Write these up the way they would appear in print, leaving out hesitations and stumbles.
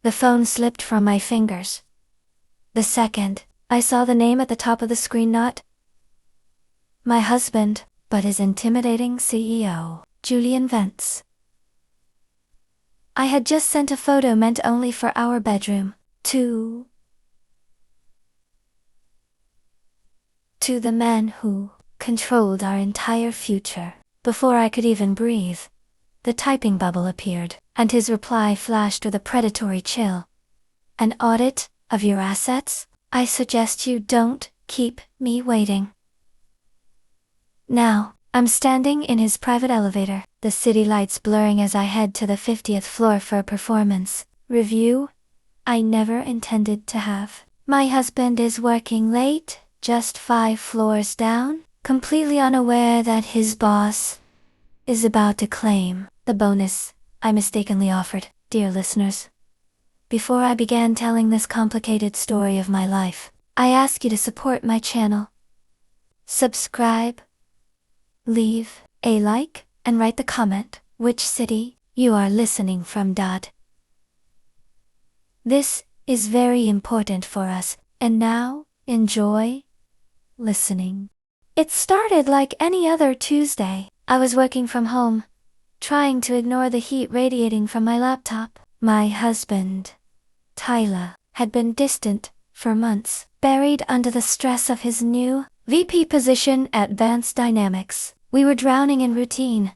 The phone slipped from my fingers. The second I saw the name at the top of the screen, not my husband, but his intimidating CEO, Julian Vance. I had just sent a photo meant only for our bedroom, to the man who controlled our entire future. Before I could even breathe, the typing bubble appeared, and his reply flashed with a predatory chill. An audit of your assets? I suggest you don't keep me waiting. Now, I'm standing in his private elevator, the city lights blurring as I head to the 50th floor for a performance review I never intended to have. My husband is working late, just 5 floors down, completely unaware that his boss is about to claim the bonus I mistakenly offered. Dear listeners, before I began telling this complicated story of my life, I ask you to support my channel. Subscribe, leave a like, and write the comment which city you are listening from. This is very important for us, and now, enjoy listening. It started like any other Tuesday. I was working from home, trying to ignore the heat radiating from my laptop. My husband, Tyler, had been distant for months, buried under the stress of his new VP position at Vance Dynamics. We were drowning in routine,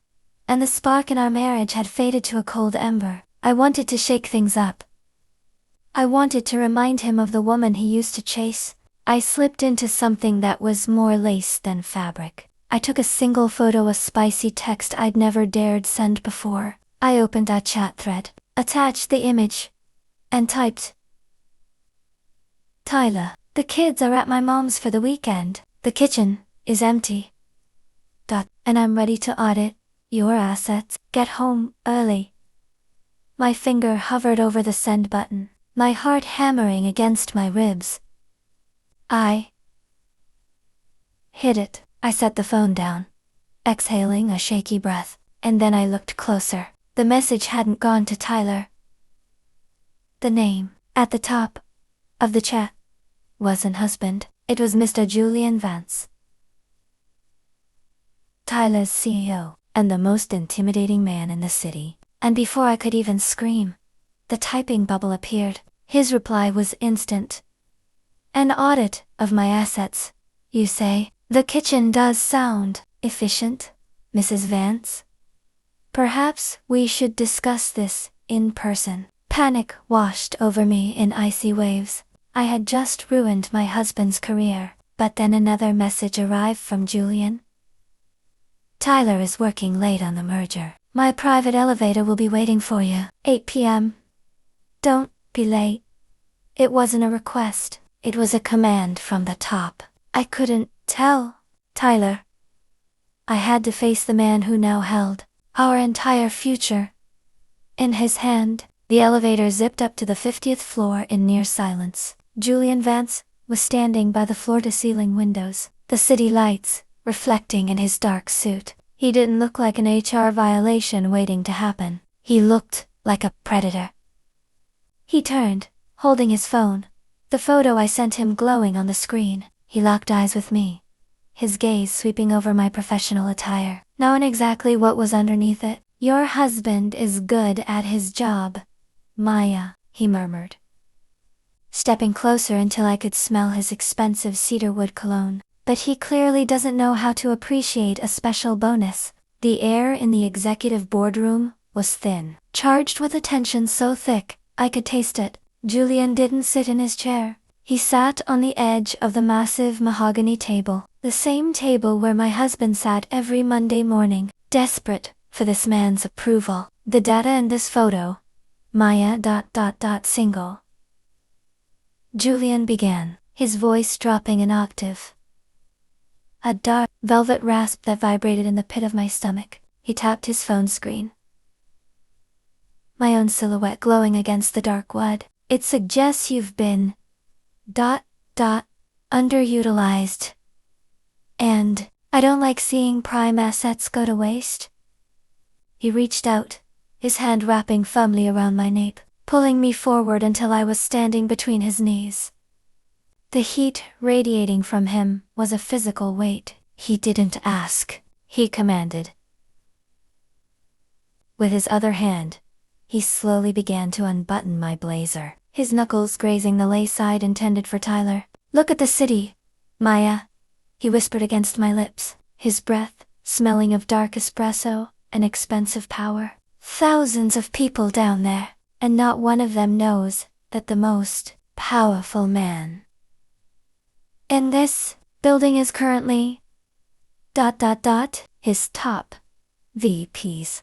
and the spark in our marriage had faded to a cold ember. I wanted to shake things up. I wanted to remind him of the woman he used to chase. I slipped into something that was more lace than fabric. I took a single photo, a spicy text I'd never dared send before. I opened a chat thread, attached the image, and typed, Tyler, the kids are at my mom's for the weekend. The kitchen is empty. And I'm ready to audit your assets. Get home early. My finger hovered over the send button, my heart hammering against my ribs. I hit it. I set the phone down, exhaling a shaky breath, and then I looked closer. The message hadn't gone to Tyler. The name at the top of the chat wasn't husband, it was Mr. Julian Vance, Tyler's CEO, and the most intimidating man in the city. And before I could even scream, the typing bubble appeared. His reply was instant. An audit of my assets, you say? The kitchen does sound efficient, Mrs. Vance. Perhaps we should discuss this in person. Panic washed over me in icy waves. I had just ruined my husband's career, but then another message arrived from Julian. Tyler is working late on the merger. My private elevator will be waiting for you. 8 p.m. Don't be late. It wasn't a request. It was a command from the top. I couldn't tell Tyler. I had to face the man who now held our entire future in his hand. The elevator zipped up to the 50th floor in near silence. Julian Vance was standing by the floor-to-ceiling windows, the city lights reflecting in his dark suit. He didn't look like an HR violation waiting to happen. He looked like a predator. He turned, holding his phone, the photo I sent him glowing on the screen. He locked eyes with me, his gaze sweeping over my professional attire, knowing exactly what was underneath it. Your husband is good at his job, Maya, he murmured, stepping closer until I could smell his expensive cedarwood cologne. But he clearly doesn't know how to appreciate a special bonus. The air in the executive boardroom was thin, charged with a tension so thick, I could taste it. Julian didn't sit in his chair. He sat on the edge of the massive mahogany table, the same table where my husband sat every Monday morning, desperate for this man's approval. The data in this photo, Maya... single. Julian began, his voice dropping an octave. A dark, velvet rasp that vibrated in the pit of my stomach. He tapped his phone screen, my own silhouette glowing against the dark wood. It suggests you've been... underutilized. And I don't like seeing prime assets go to waste. He reached out, his hand wrapping firmly around my nape. pulling me forward until I was standing between his knees. The heat radiating from him was a physical weight. "He didn't ask," he commanded. With his other hand, he slowly began to unbutton my blazer, his knuckles grazing the lace side intended for Tyler. "Look at the city, Maya," he whispered against my lips, his breath smelling of dark espresso and expensive power. "Thousands of people down there, and not one of them knows that the most powerful man in this building is currently ... his top VP's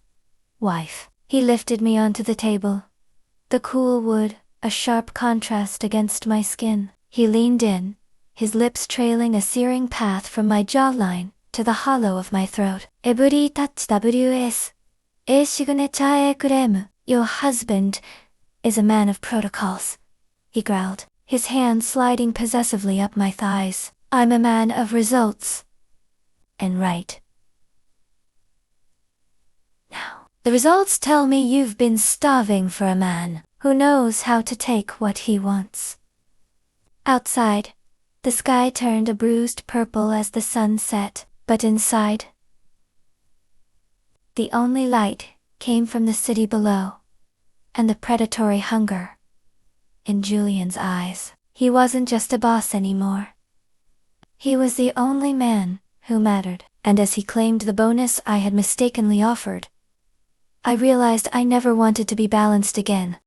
wife." He lifted me onto the table. The cool wood, a sharp contrast against my skin. He leaned in, his lips trailing a searing path from my jawline to the hollow of my throat. "Every touch WS. A signature A creme. Your husband is a man of protocols," he growled, his hand sliding possessively up my thighs. "I'm a man of results. And right now, the results tell me you've been starving for a man who knows how to take what he wants." Outside, the sky turned a bruised purple as the sun set, but inside, the only light came from the city below, and the predatory hunger in Julian's eyes. He wasn't just a boss anymore. He was the only man who mattered, and as he claimed the bonus I had mistakenly offered, I realized I never wanted to be balanced again.